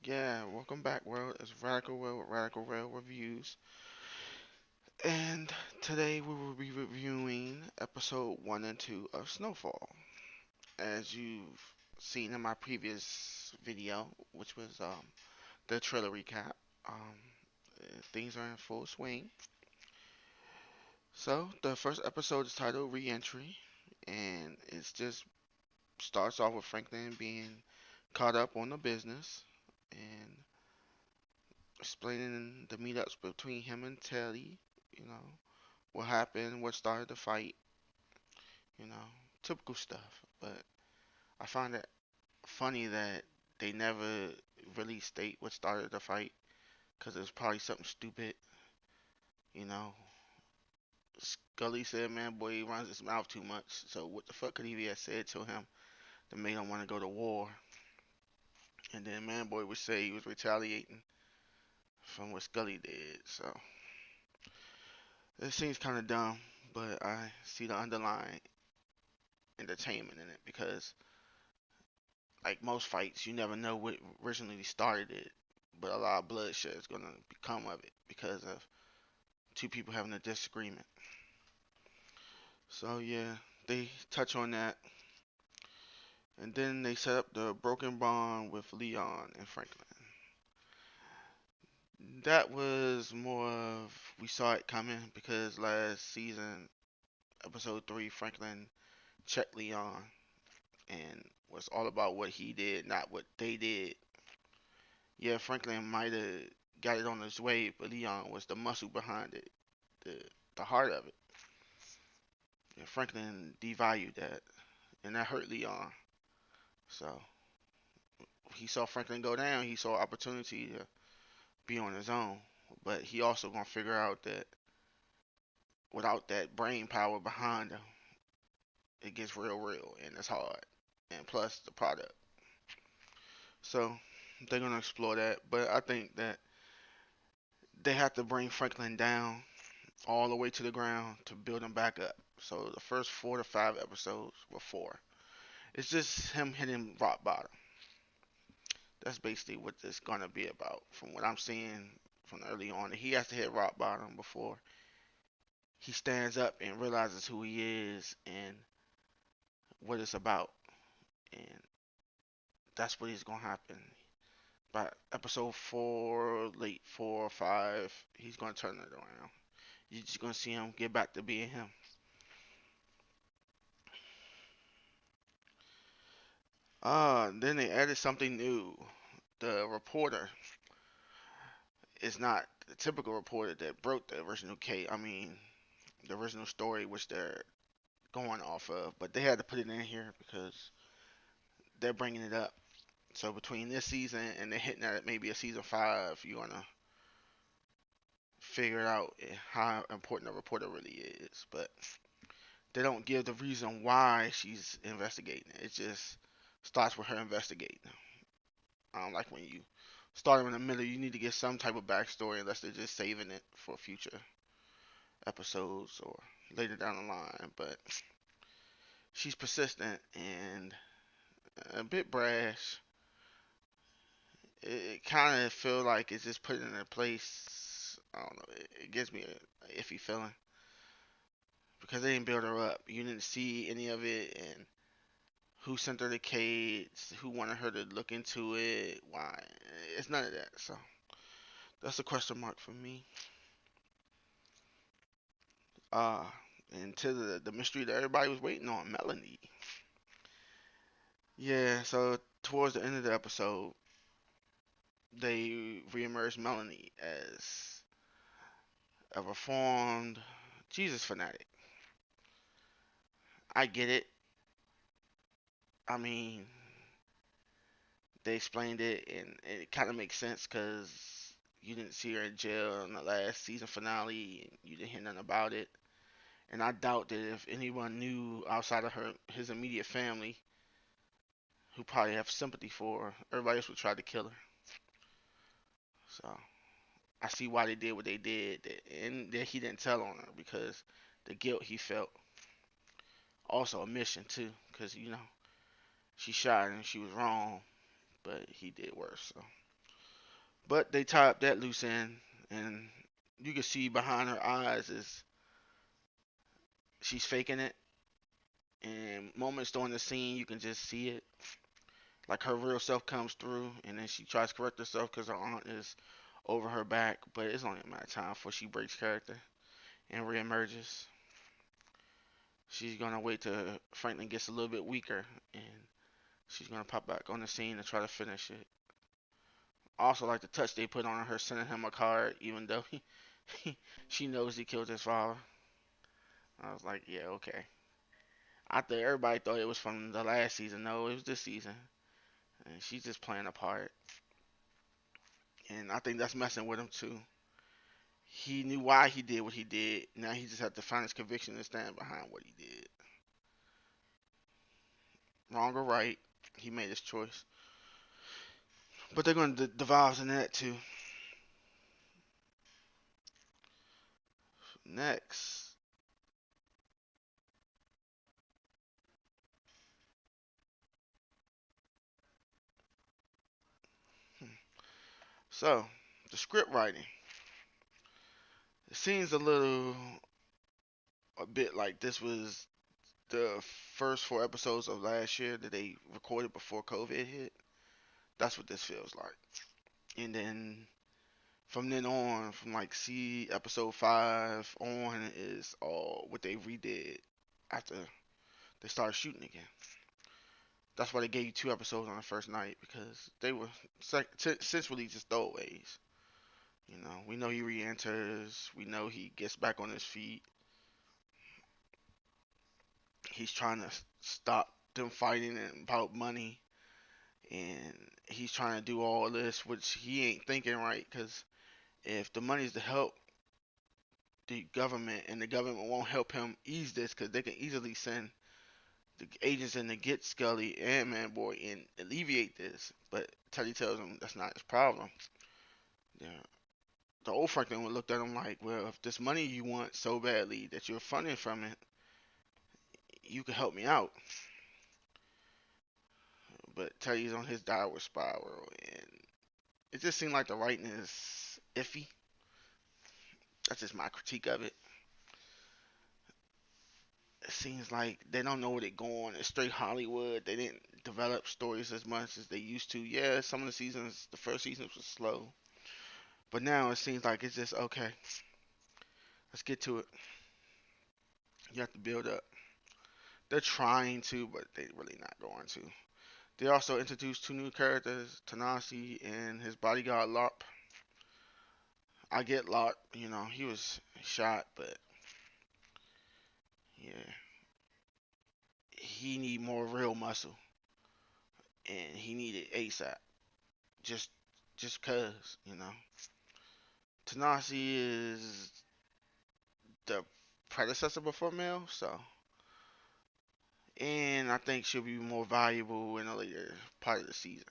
Yeah, welcome back, world. It's Radical World with Radical Rail Reviews. And today we will be reviewing episode 1 and 2 of Snowfall. As you've seen in my previous video, which was the trailer recap, things are in full swing. So, the first episode is titled Reentry, and it's just starts off with Franklin being caught up on the business and explaining the meetups between him and Teddy, you know, what happened, what started the fight, you know, typical stuff. But I find it funny that they never really state what started the fight because it was probably something stupid, you know. Scully said, man, boy, he runs his mouth too much. So what the fuck could he have said to him that made him want to go to war? And then man, boy would say he was retaliating from what Scully did. So it seems kind of dumb, but I see the underlying entertainment in it because like most fights, you never know what originally started it, but a lot of bloodshed is gonna become of it because of two people having a disagreement. So yeah, they touch on that, and then they set up the broken bond with Leon and Franklin. That was more of we saw it coming because last season, episode 3, Franklin checked Leon and was all about what he did, not what they did. Yeah, Franklin might have got it on his way, but Leon was the muscle behind it, the the heart of it. And Franklin devalued that, and that hurt Leon. So he saw Franklin go down. He saw opportunity to be on his own, but he also gonna figure out that without that brain power behind him, it gets real, and it's hard. And plus the product. So they're gonna explore that, but I think that they have to bring Franklin down all the way to the ground to build him back up. So the first 4 to 5 episodes were four. It's just him hitting rock bottom. That's basically what it's gonna be about. From what I'm seeing from early on, he has to hit rock bottom before he stands up and realizes who he is and what it's about. And that's what is gonna happen. By episode 4, late 4 or 5, he's gonna turn it around. You're just gonna see him get back to being him. Then they added something new. The reporter is not the typical reporter that broke the original case. I mean, the original story which they're going off of, but they had to put it in here because they're bringing it up. So between this season and they're hitting at maybe a season 5, you're gonna figure out how important a reporter really is. But they don't give the reason why she's investigating. It just starts with her investigating. I don't like when you start them in the middle. You need to get some type of backstory unless they're just saving it for future episodes or later down the line. But she's persistent and a bit brash. It kind of feel like it's just put in a place. I don't know. It gives me a iffy feeling because they didn't build her up. You didn't see any of it, and who sent her the case, who wanted her to look into it, why. It's none of that. So that's a question mark for me. Uh, and to the mystery that everybody was waiting on, Melanie. Yeah, so towards the end of the episode, they reemerged Melanie as a reformed Jesus fanatic. I get it. I mean, they explained it, and it kind of makes sense because you didn't see her in jail in the last season finale, and you didn't hear nothing about it. And I doubt that if anyone knew outside of his immediate family, who probably have sympathy for her, everybody else would try to kill her. So I see why they did what they did, and that he didn't tell on her because the guilt he felt. Also a mission too, because she shot and she was wrong, but he did worse. So But they tied up that loose end, and you can see behind her eyes is she's faking it. And moments during the scene, you can just see it, like her real self comes through, and then she tries to correct herself because her aunt is over her back. But it's only a matter of time before she breaks character and reemerges. She's gonna wait till Franklin gets a little bit weaker, and she's gonna pop back on the scene and try to finish it. Also, like the touch they put on her, sending him a card, even though she knows he killed his father. I was like, yeah, okay. I think everybody thought it was from the last season. No, it was this season, and she's just playing a part. And I think that's messing with him too. He knew why he did what he did. Now he just had to find his conviction and stand behind what he did. Wrong or right, he made his choice. But they're going to devolve in that too. Next. So, the script writing. It seems a bit like this was the first four episodes of last year that they recorded before COVID hit. That's what this feels like. And then from then on, from like see episode 5 on, is all what they redid after they started shooting again. That's why they gave you 2 episodes on the first night, because they were essentially just throwaways. You know, we know he re-enters. We know he gets back on his feet. He's trying to stop them fighting about money, and he's trying to do all this, which he ain't thinking right. Because if the money's to help the government, and the government won't help him ease this, because they can easily send the agents in to get Scully and Manboy and alleviate this. But Teddy tells him that's not his problem. Yeah. The old Franklin would look at him like, well, if this money you want so badly that you're funding from it, you can help me out. But Teddy's on his downward spiral, and it just seemed like the writing is iffy. That's just my critique of it. It seems like they don't know where they're going. It's straight Hollywood. They didn't develop stories as much as they used to. Yeah, some of the seasons, the first seasons was slow, but now it seems like it's just okay. Let's get to it. You have to build up. They're trying to, but they're really not going to. They also introduced 2 new characters, Tanasi and his bodyguard Larp. I get Larp, he was shot, but yeah, he need more real muscle, and he needed ASAP. Just, just cause, Tanasi is the predecessor before Mel, so, and I think she'll be more valuable in a later part of the season.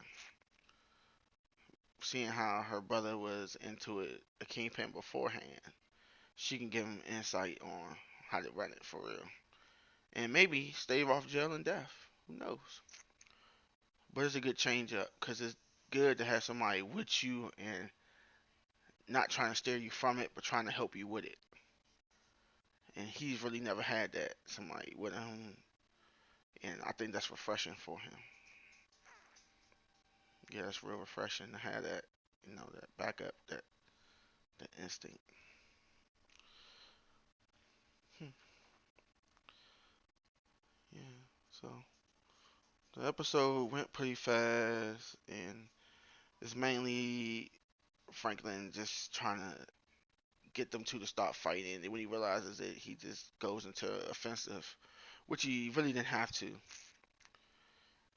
Seeing how her brother was into it, a kingpin beforehand, she can give him insight on how to run it for real, and maybe stave off jail and death. Who knows? But it's a good change up, because it's good to have somebody with you and not trying to steer you from it, but trying to help you with it. And he's really never had that, somebody with him, and I think that's refreshing for him. Yeah, that's real refreshing to have that, that backup, that instinct. Hmm. Yeah. So the episode went pretty fast, and it's mainly Franklin just trying to get them two to stop fighting. And when he realizes it, he just goes into offensive, which he really didn't have to.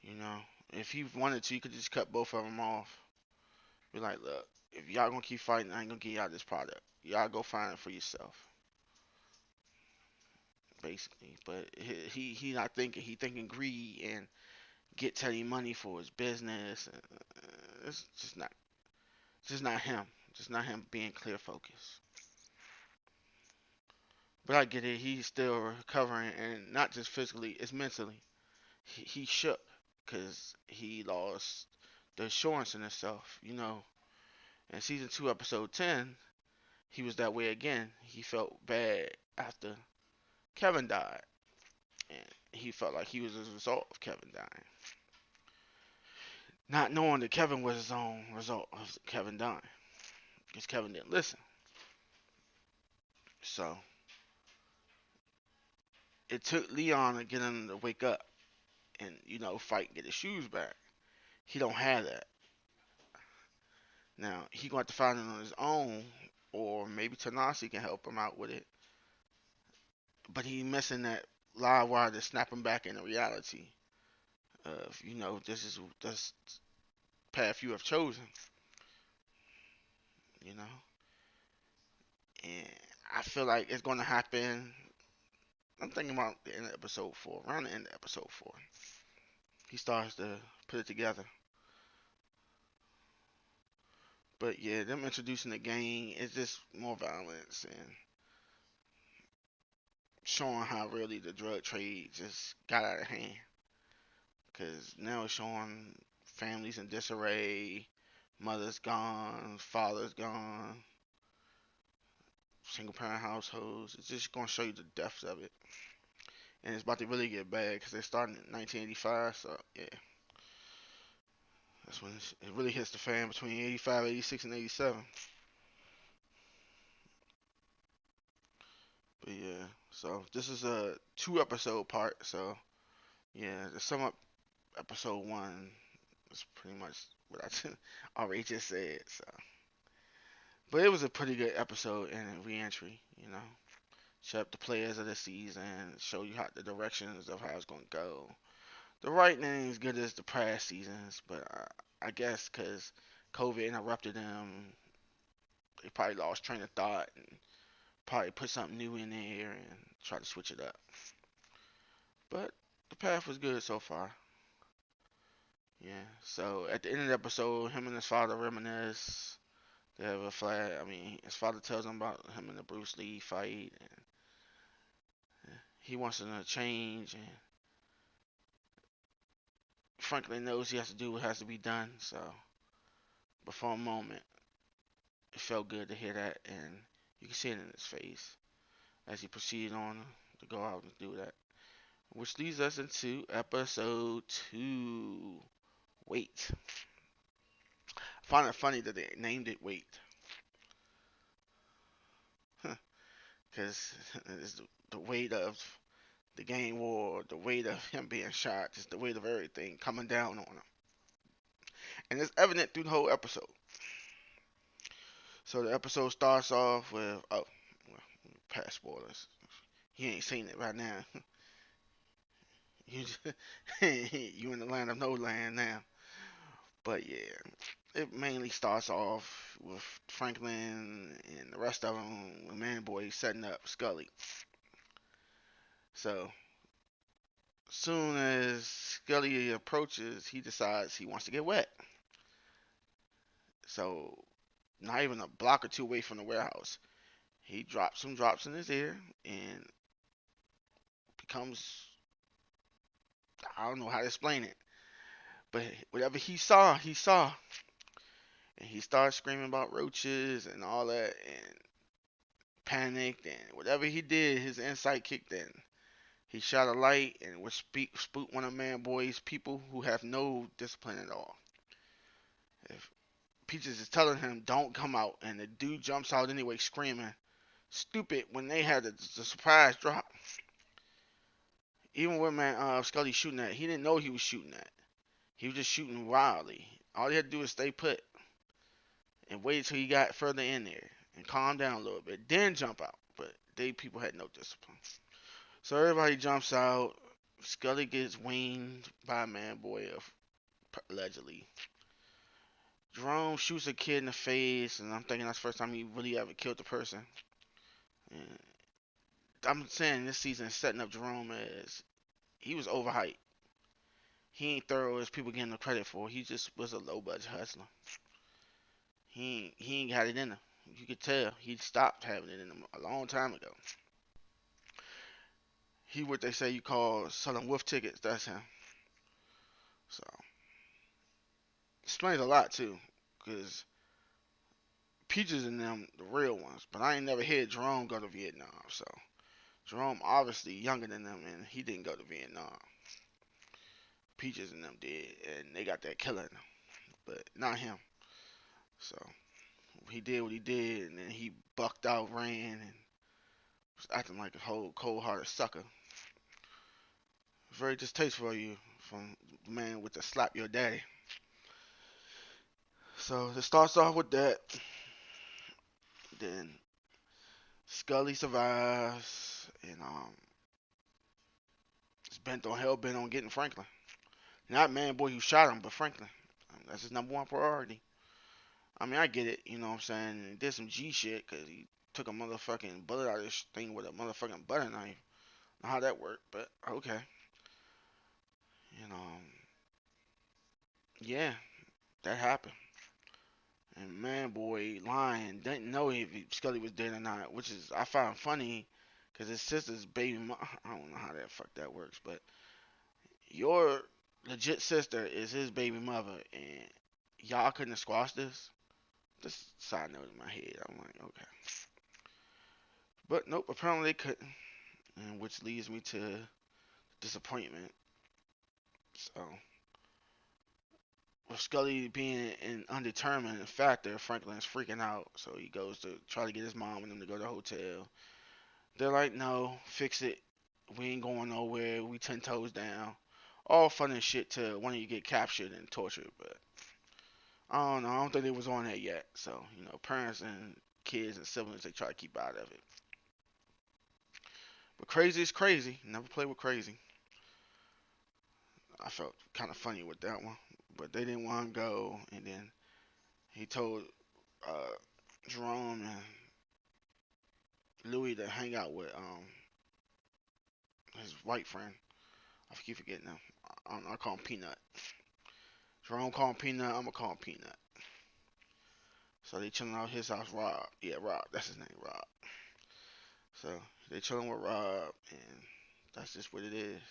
You know, if he wanted to, he could just cut both of them off. Be like, look, if y'all gonna keep fighting, I ain't gonna give y'all this product. Y'all go find it for yourself, basically. But he not thinking. He thinking greed and get Teddy money for his business. It's just not him. Just not him being clear focused. But I get it. He's still recovering, and not just physically, it's mentally. He shook because he lost the assurance in himself. In season 2, episode 10, he was that way again. He felt bad after Kevin died, and he felt like he was as a result of Kevin dying, not knowing that Kevin was his own result of Kevin dying, because Kevin didn't listen. So it took Leon to get him to wake up and fight and get his shoes back. He don't have that. Now he going to find it on his own, or maybe Tanasi can help him out with it. But he missing that live wire to snap him back into reality. Of this is this path you have chosen. You know, and I feel like it's going to happen. I'm thinking about the end of episode 4, around the end of episode 4. He starts to put it together. But yeah, them introducing the gang is just more violence and showing how really the drug trade just got out of hand. Because now it's showing families in disarray, mothers gone, fathers gone, single parent households. It's just going to show you the depths of it. And it's about to really get bad because they're starting in 1985. So yeah, that's when it really hits the fan between 85, 86, and 87. But yeah, so this is a 2 episode part. So yeah, to sum up episode 1, is pretty much what I already just said. So, but it was a pretty good episode and re-entry. Show up the players of the season, show you how the directions of how it's gonna go. The writing ain't as good as the past seasons, but I guess because COVID interrupted them, they probably lost train of thought and probably put something new in there and try to switch it up. But the path was good so far. Yeah. So at the end of the episode, him and his father reminisce. They have a flag. I mean, his father tells him about him and the Bruce Lee fight, and he wants him to change. And Franklin knows he has to do what has to be done. So, but for a moment, it felt good to hear that, and you can see it in his face as he proceeded on to go out and do that. Which leads us into episode 2. Wait. I find it funny that they named it Wait. Because it's the weight of the gang war, the weight of him being shot, just the weight of everything coming down on him. And it's evident through the whole episode. So the episode starts off with, past spoilers. You ain't seen it right now. you, you in the land of no land now. But yeah, it mainly starts off with Franklin and the rest of them, the man boy setting up Scully. So, soon as Scully approaches, he decides he wants to get wet. So, not even a block or two away from the warehouse, he drops some drops in his ear and becomes, I don't know how to explain it, but whatever he saw, he saw. And he started screaming about roaches and all that and panicked, and whatever he did, his insight kicked in. He shot a light and would spook one of Man Boy's people who have no discipline at all. If Peaches is telling him don't come out, and the dude jumps out anyway, screaming, stupid, when they had the surprise drop. Even when Scully shooting at, he didn't know he was shooting at. He was just shooting wildly. All he had to do was stay put and wait till he got further in there and calm down a little bit, then jump out. But they people had no discipline. So everybody jumps out. Scully gets winged by Man Boy, allegedly. Jerome shoots a kid in the face, and I'm thinking that's the first time he really ever killed a person. And I'm saying this season is setting up Jerome as he was overhyped. He ain't thorough as people getting the credit for. He just was a low budget hustler. He ain't got it in him. You could tell he stopped having it in him a long time ago. He what they say you call selling wolf tickets. That's him. So explains a lot too, because Peaches and them, the real ones. But I ain't never heard Jerome go to Vietnam. So Jerome obviously younger than them, and he didn't go to Vietnam. Peaches and them did, and they got that killer in them, but not him. So he did what he did, and then he bucked out, ran, and was acting like a whole cold-hearted sucker. Very distasteful of you from the man with the slap your daddy. So it starts off with that. Then Scully survives, and is hell bent on getting Franklin. Not man boy who shot him, but Franklin. That's his number one priority. I mean, I get it, you know what I'm saying? He did some G shit because he took a motherfucking bullet out of this thing with a motherfucking butter knife. Know how that worked, but okay. You know, yeah, that happened. And man, boy, lying, didn't know if Scully was dead or not, which is I found funny because his sister's baby. I don't know how that fuck that works, but your legit sister is his baby mother, and y'all couldn't have squashed this. Just side note in my head, I'm like, okay, but nope, apparently they couldn't, and which leads me to disappointment. So with Scully being an undetermined factor, Franklin's freaking out, so he goes to try to get his mom and them to go to the hotel. They're like, no, fix it. We ain't going nowhere. We 10 toes down. All fun and shit till one of you get captured and tortured, but I don't know. I don't think they was on that yet. So, parents and kids and siblings, they try to keep out of it. But crazy is crazy. Never play with crazy. I felt kind of funny with that one. But they didn't want to go. And then he told uh, Jerome and Louis to hang out with his white friend. I keep forgetting him. I call him Peanut. Jerome call him Peanut. I'm gonna call him Peanut. So they chilling out his house. Rob. Yeah, Rob. That's his name. Rob. So they chilling with Rob, and that's just what it is.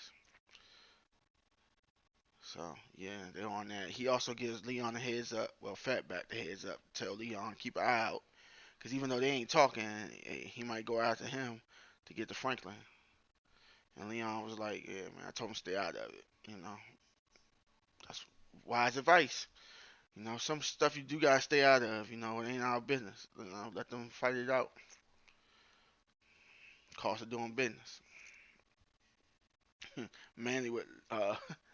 So yeah, they're on that. He also gives Leon a heads up. Well, Fatback the heads up. Tell Leon keep an eye out, because even though they ain't talking, he might go after him to get to Franklin. And Leon was like, "Yeah, man, I told him to stay out of it. That's wise advice. Some stuff you do gotta stay out of. It ain't our business. Let them fight it out. Cost of doing business." Manly with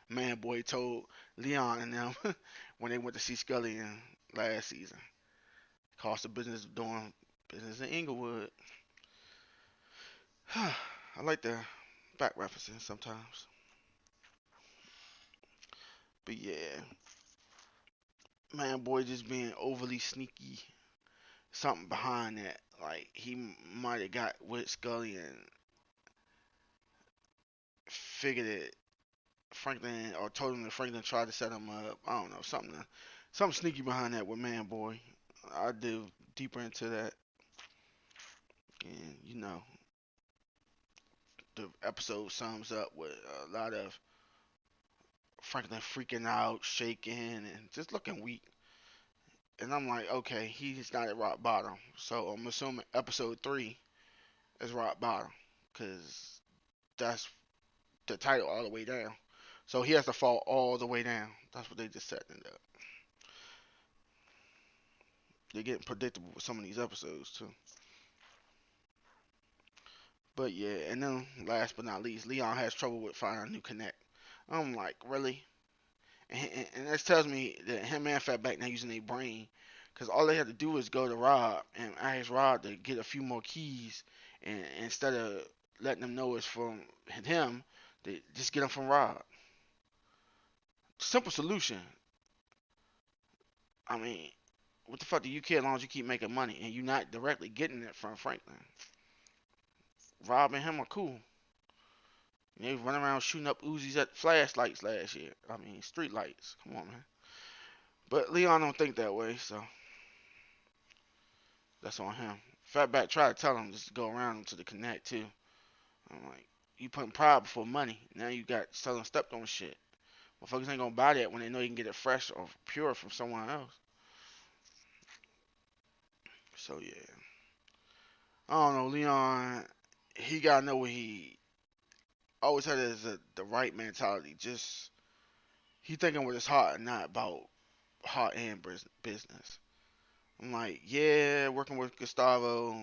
Man Boy told Leon and them when they went to see Scully in last season. Cost of business of doing business in Inglewood. I like the back referencing sometimes. But yeah, Man Boy just being overly sneaky. Something behind that. Like he might have got with Scully and figured it Franklin or told him that Franklin tried to set him up. I don't know, something sneaky behind that with Man Boy. I did deeper into that, and the episode sums up with a lot of Franklin freaking out, shaking, and just looking weak. And I'm like, okay, he's not at rock bottom. So I'm assuming episode 3 is rock bottom, because that's the title all the way down. So he has to fall all the way down. That's what they just said in there. They're getting predictable with some of these episodes too. But yeah, and then last but not least, Leon has trouble with finding a new connect. I'm like, really? And that tells me that him and Fatback not using their brain, because all they had to do is go to Rob and ask Rob to get a few more keys, and instead of letting them know it's from him, they just get them from Rob. Simple solution. I mean, what the fuck do you care as long as you keep making money and you're not directly getting it from Franklin? Rob and him are cool. They run around shooting up Uzis at flashlights last year. I mean, street lights. Come on, man. But Leon don't think that way, so that's on him. Fatback tried to tell him just to go around to the connect too. I'm like, you putting pride before money. Now you got selling stepped on shit. Motherfuckers ain't gonna buy that when they know you can get it fresh or pure from someone else. So yeah, I don't know. Leon, he gotta know what he always had as the right mentality. Just he thinking with his heart and not about heart and business. I'm like, yeah, working with Gustavo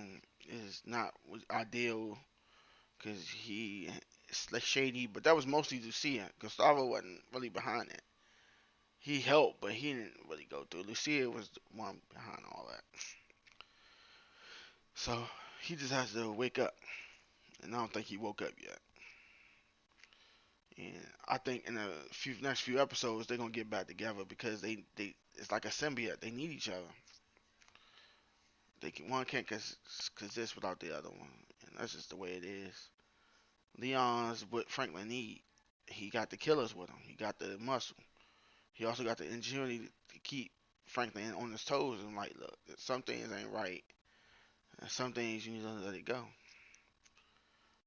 is not ideal because he it's like shady, but that was mostly Lucia. Gustavo wasn't really behind it. He helped, but he didn't really go through. Lucia was the one behind all that. So he just has to wake up, and I don't think he woke up yet. And I think in the next few episodes they're gonna get back together because they it's like a symbiote. They need each other. One can't exist without the other one, and that's just the way it is. Leon's what Franklin need. He got the killers with him. He got the muscle. He also got the ingenuity to keep Franklin on his toes and like, look, some things ain't right, and some things you need to let it go.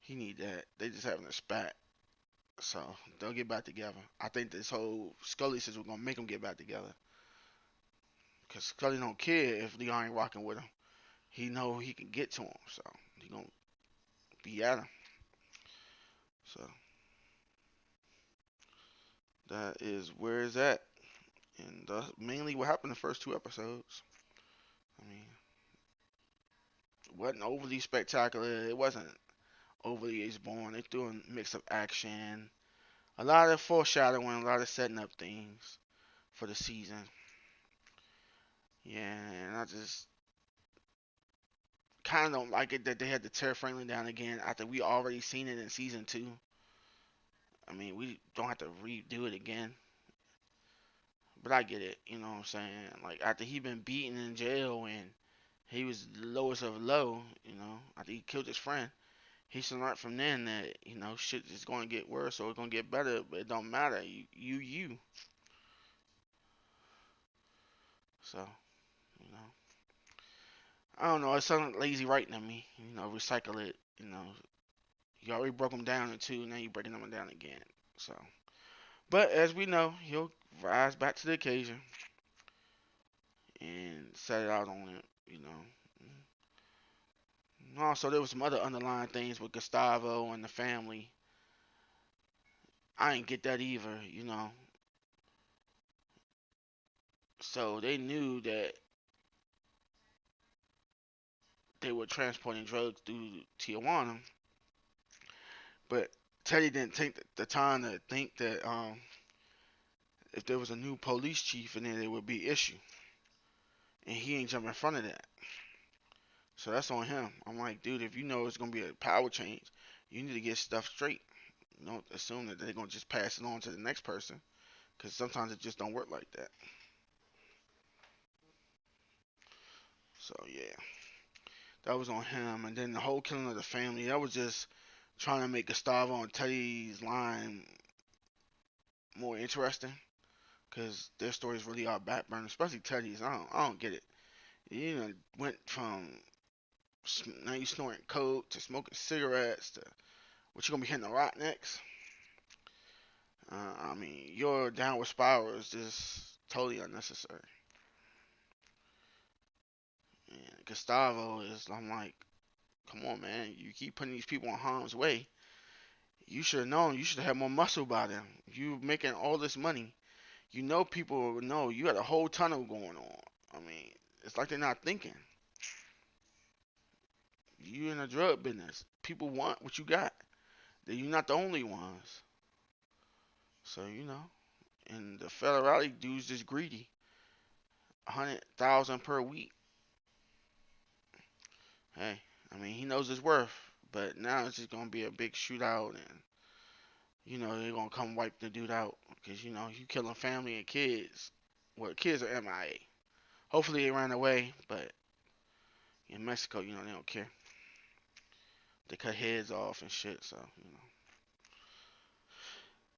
He need that. They just having a spat, so they'll get back together. I think this whole Scully says we're gonna make them get back together, cause Scully don't care if Leon ain't rocking with him. He know he can get to him, so he gonna be at him. So that is where it's at, and mainly what happened in the first two episodes. I mean, it wasn't overly spectacular. It wasn't overly Ace Born. They threw a mix of action, a lot of foreshadowing, a lot of setting up things for the season. Yeah, and I just kind of don't like it that they had to tear Franklin down again after we already seen it in season two. I mean, we don't have to redo it again. But I get it, you know what I'm saying? Like after he been beaten in jail and he was the lowest of low, you know, after he killed his friend, he should learn from then that, you know, shit is gonna get worse or it's gonna get better, but it don't matter. You. So, you know. I don't know, it sounds lazy writing to me. You know, recycle it, you know. You already broke him down in two, now you breaking them down again. So but as we know, he'll rise back to the occasion and set it out on it, you know. Also, there was some other underlying things with Gustavo and the family. I didn't get that either, you know. So they knew that they were transporting drugs through Tijuana, but Teddy didn't take the time to think that if there was a new police chief in there, there would be issue, and he ain't jump in front of that. So that's on him. I'm like, dude, if you know it's gonna be a power change, you need to get stuff straight. Don't assume that they're gonna just pass it on to the next person, because sometimes it just don't work like that. So yeah, that was on him. And then the whole killing of the family, that was just trying to make Gustavo and Teddy's line more interesting, because their stories really are backburner, especially Teddy's. I don't get it. You know, went from now you snorting coke to smoking cigarettes to what you gonna be hitting the rock next. I mean, your downward spiral is just totally unnecessary. And Gustavo is, I'm like, come on, man. You keep putting these people in harm's way. You should have known. You should have had more muscle by them. You making all this money. You know people will know you had a whole tunnel going on. I mean, it's like they're not thinking. You in the drug business. People want what you got. That you're not the only ones. So you know. And the federale dude's just greedy. 100,000 per week. Hey, I mean he knows his worth. But now it's just gonna be a big shootout, and you know they're gonna come wipe the dude out because you know you killing family and kids. Well, kids are MIA. Hopefully they ran away, but in Mexico, you know they don't care. They cut heads off and shit. So you know.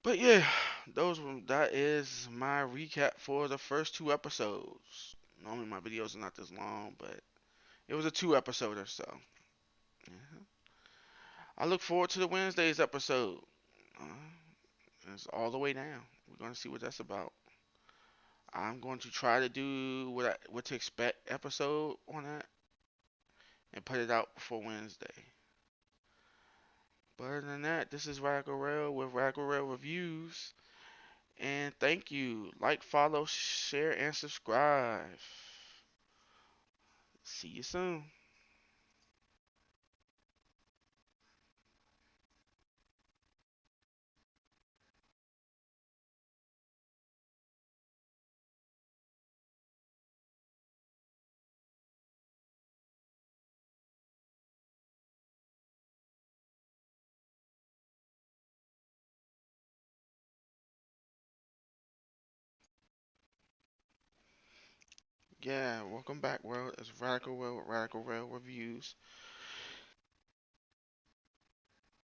But yeah, that is my recap for the first two episodes. Normally my videos are not this long, but it was a two episode or so. Yeah. I look forward to the Wednesday's episode. Uh, it's all the way down. We're gonna see what that's about. I'm going to try to do what to expect episode on that. and put it out before Wednesday. But other than that, this is Radical Rail with Radical Rail Reviews. And thank you. Like, follow, share, and subscribe. See you soon. Yeah, welcome back, world. It's Radical Rail with Radical Rail Reviews.